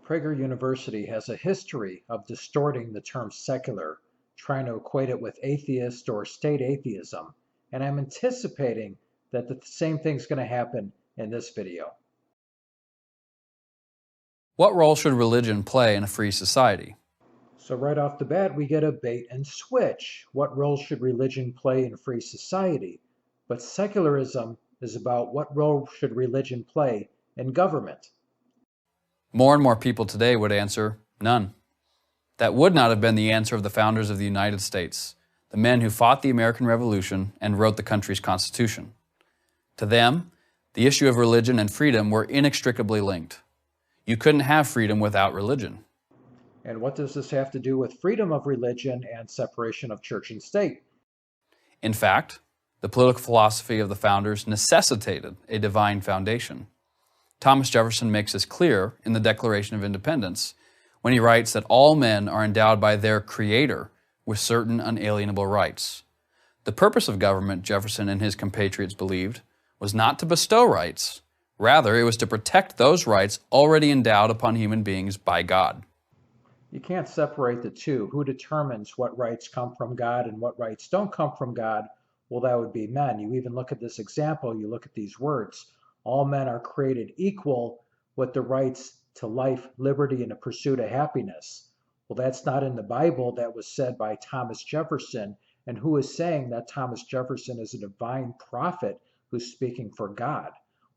Prager University has a history of distorting the term secular, trying to equate it with atheist or state atheism, and I'm anticipating that the same thing's going to happen in this video. What role should religion play in a free society? So right off the bat, we get a bait and switch. What role should religion play in a free society? But secularism is about what role should religion play in government? More and more people today would answer, none. That would not have been the answer of the founders of the United States, the men who fought the American Revolution and wrote the country's Constitution. To them, the issue of religion and freedom were inextricably linked. You couldn't have freedom without religion. And what does this have to do with freedom of religion and separation of church and state? In fact, the political philosophy of the founders necessitated a divine foundation. Thomas Jefferson makes this clear in the Declaration of Independence when he writes that all men are endowed by their Creator with certain unalienable rights. The purpose of government, Jefferson and his compatriots believed, was not to bestow rights. Rather, it was to protect those rights already endowed upon human beings by God. You can't separate the two. Who determines what rights come from God and what rights don't come from God? Well, that would be men. You even look at this example, you look at these words. All men are created equal with the rights to life, liberty, and the pursuit of happiness. Well, that's not in the Bible. That was said by Thomas Jefferson. And who is saying that Thomas Jefferson is a divine prophet who's speaking for God?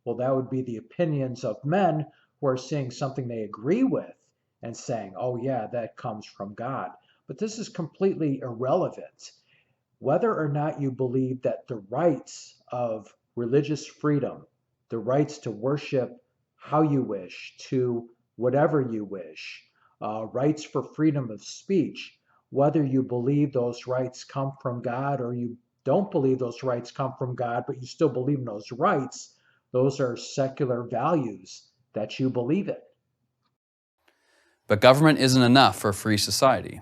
Well, that would be the opinions of men who are seeing something they agree with and saying, oh yeah, that comes from God. But this is completely irrelevant. Whether or not you believe that the rights of religious freedom, the rights to worship how you wish, to whatever you wish, rights for freedom of speech, whether you believe those rights come from God or you don't believe those rights come from God, but you still believe in those rights, those are secular values that you believe in. But government isn't enough for a free society.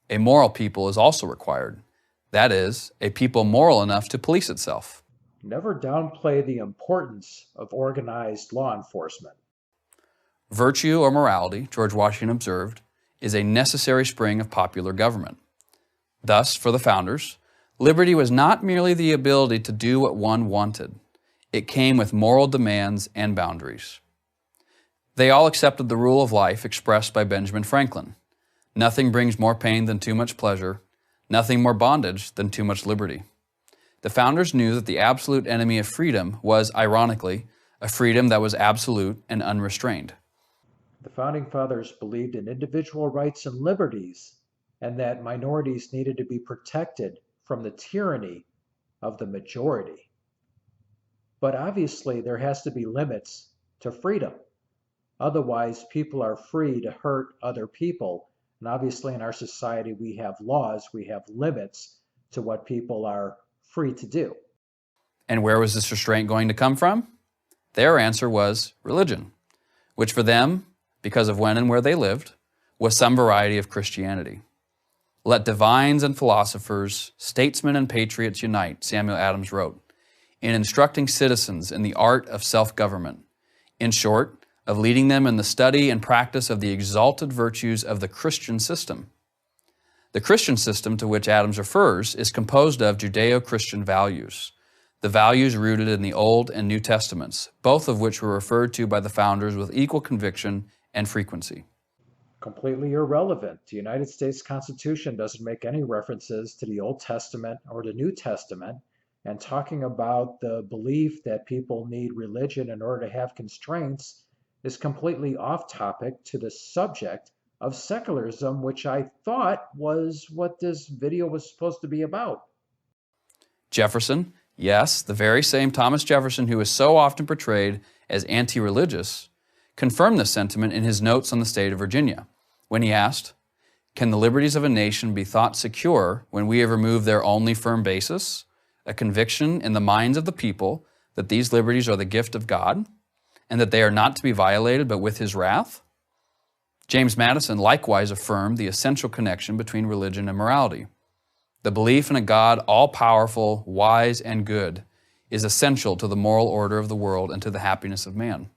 A moral people is also required. That is, a people moral enough to police itself. Never downplay the importance of organized law enforcement. Virtue or morality, George Washington observed, is a necessary spring of popular government. Thus, for the founders, liberty was not merely the ability to do what one wanted. It came with moral demands and boundaries. They all accepted the rule of life expressed by Benjamin Franklin. Nothing brings more pain than too much pleasure, nothing more bondage than too much liberty. The founders knew that the absolute enemy of freedom was, ironically, a freedom that was absolute and unrestrained. The Founding Fathers believed in individual rights and liberties, and that minorities needed to be protected from the tyranny of the majority. But obviously, there has to be limits to freedom. Otherwise, people are free to hurt other people. And obviously, in our society, we have laws, we have limits to what people are free to do. And where was this restraint going to come from? Their answer was religion, which for them, because of when and where they lived, was some variety of Christianity. Let divines and philosophers, statesmen and patriots unite, Samuel Adams wrote, in instructing citizens in the art of self-government. In short, of leading them in the study and practice of the exalted virtues of the Christian system. The Christian system to which Adams refers is composed of Judeo-Christian values, the values rooted in the Old and New Testaments, both of which were referred to by the founders with equal conviction and frequency. Completely irrelevant. The United States Constitution doesn't make any references to the Old Testament or the New Testament, and talking about the belief that people need religion in order to have constraints is completely off topic to the subject of secularism, which I thought was what this video was supposed to be about. Jefferson, yes, the very same Thomas Jefferson who is so often portrayed as anti-religious, confirmed this sentiment in his notes on the state of Virginia, when he asked, "Can the liberties of a nation be thought secure when we have removed their only firm basis, a conviction in the minds of the people that these liberties are the gift of God, and that they are not to be violated but with his wrath?" James Madison likewise affirmed the essential connection between religion and morality. The belief in a God all-powerful, wise, and good is essential to the moral order of the world and to the happiness of man.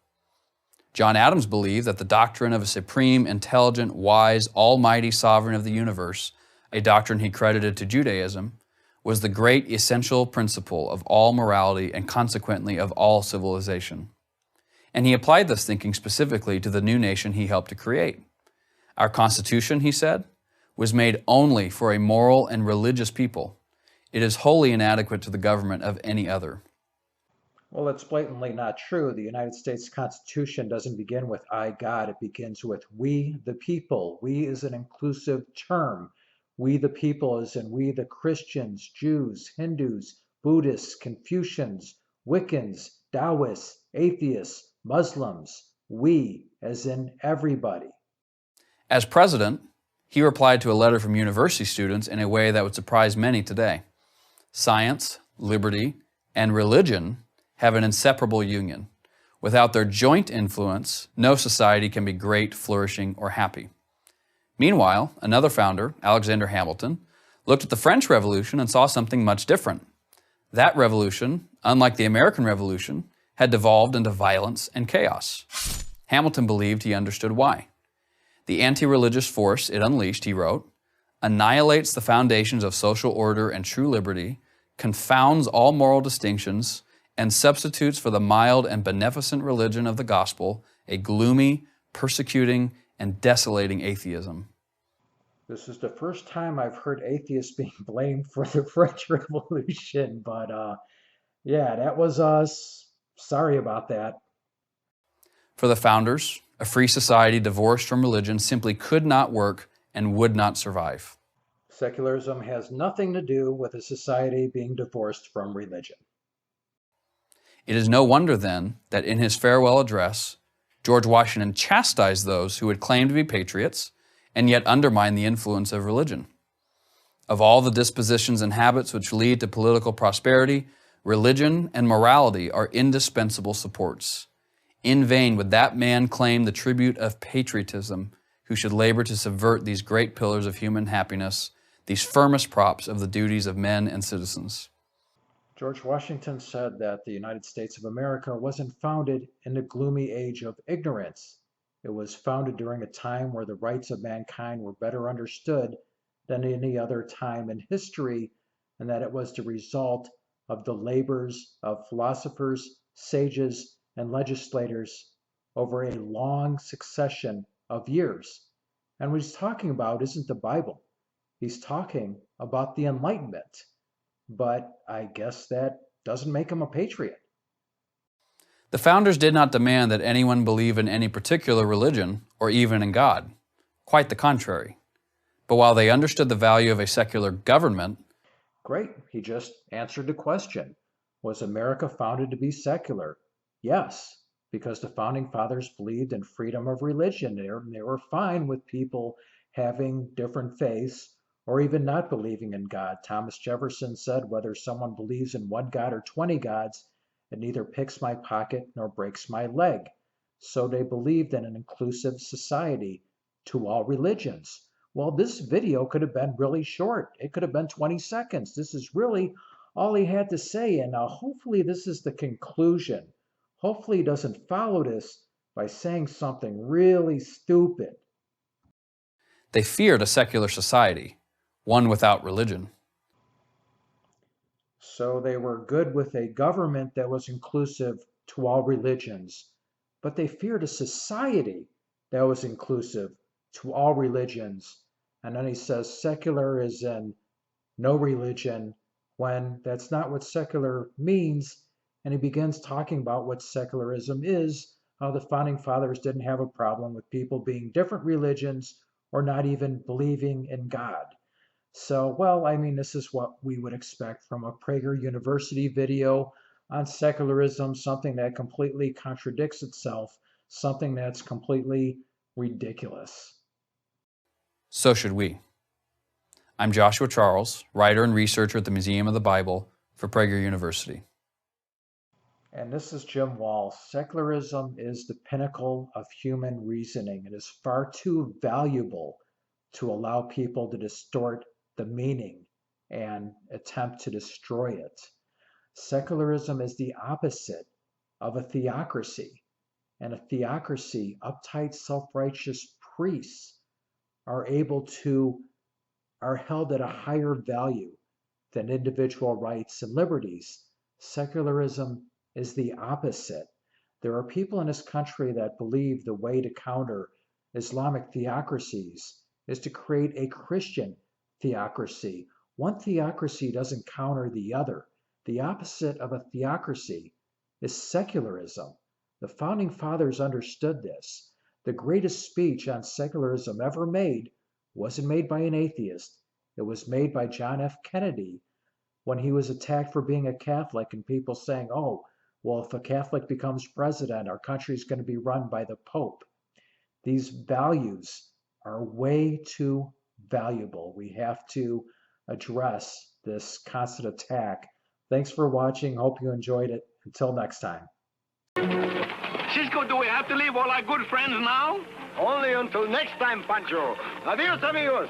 John Adams believed that the doctrine of a supreme, intelligent, wise, almighty sovereign of the universe, a doctrine he credited to Judaism, was the great essential principle of all morality and consequently of all civilization. And he applied this thinking specifically to the new nation he helped to create. Our Constitution, he said, was made only for a moral and religious people. It is wholly inadequate to the government of any other. Well, that's blatantly not true. The United States Constitution doesn't begin with I, God. It begins with we, the people. We is an inclusive term. We, the people, as in we, the Christians, Jews, Hindus, Buddhists, Confucians, Wiccans, Taoists, atheists, Muslims. We, as in everybody. As president, he replied to a letter from university students in a way that would surprise many today. Science, liberty, and religion have an inseparable union. Without their joint influence, no society can be great, flourishing, or happy. Meanwhile, another founder, Alexander Hamilton, looked at the French Revolution and saw something much different. That revolution, unlike the American Revolution, had devolved into violence and chaos. Hamilton believed he understood why. The anti-religious force it unleashed, he wrote, annihilates the foundations of social order and true liberty, confounds all moral distinctions, and substitutes for the mild and beneficent religion of the gospel a gloomy, persecuting, and desolating atheism. This is the first time I've heard atheists being blamed for the French Revolution, but yeah, that was us. Sorry about that. For the founders, a free society divorced from religion simply could not work and would not survive. Secularism has nothing to do with a society being divorced from religion. It is no wonder, then, that in his farewell address, George Washington chastised those who would claim to be patriots and yet undermine the influence of religion. Of all the dispositions and habits which lead to political prosperity, religion and morality are indispensable supports. In vain would that man claim the tribute of patriotism who should labor to subvert these great pillars of human happiness, these firmest props of the duties of men and citizens. George Washington said that the United States of America wasn't founded in the gloomy age of ignorance. It was founded during a time where the rights of mankind were better understood than any other time in history, and that it was the result of the labors of philosophers, sages, and legislators over a long succession of years. And what he's talking about isn't the Bible. He's talking about the Enlightenment. But I guess that doesn't make him a patriot. The founders did not demand that anyone believe in any particular religion or even in God. Quite the contrary. But while they understood the value of a secular government, Great, he just answered the question. Was America founded to be secular? Yes, because the founding fathers believed in freedom of religion. They were fine with people having different faiths or even not believing in God. Thomas Jefferson said, whether someone believes in one God or 20 gods, it neither picks my pocket nor breaks my leg. So they believed in an inclusive society to all religions. Well, this video could have been really short. It could have been 20 seconds. This is really all he had to say. And hopefully this is the conclusion. Hopefully he doesn't follow this by saying something really stupid. they feared a secular society, one without religion. So they were good with a government that was inclusive to all religions, but they feared a society that was inclusive to all religions. And then he says secular is in no religion, when that's not what secular means. And he begins talking about what secularism is, how the founding fathers didn't have a problem with people being different religions or not even believing in God. So, well, I mean, this is what we would expect from a Prager University video on secularism, something that completely contradicts itself, something that's completely ridiculous. So should we. I'm Joshua Charles, writer and researcher at the Museum of the Bible for Prager University. And this is Jim Wall. Secularism is the pinnacle of human reasoning. It is far too valuable to allow people to distort the meaning and attempt to destroy it. Secularism is the opposite of a theocracy. and a theocracy, uptight, self-righteous priests are held at a higher value than individual rights and liberties. Secularism is the opposite. There are people in this country that believe the way to counter Islamic theocracies is to create a Christian theocracy. One theocracy doesn't counter the other. The opposite of a theocracy is secularism. The founding fathers understood this. The greatest speech on secularism ever made wasn't made by an atheist. It was made by John F. Kennedy when he was attacked for being a Catholic and people saying, oh, well, if a Catholic becomes president, our country's going to be run by the Pope. These values are way too valuable. We have to address this constant attack. Thanks for watching. Hope you enjoyed it. Until next time. Cisco, do we have to leave all our good friends now? Only until next time, Pancho. Adios, amigos.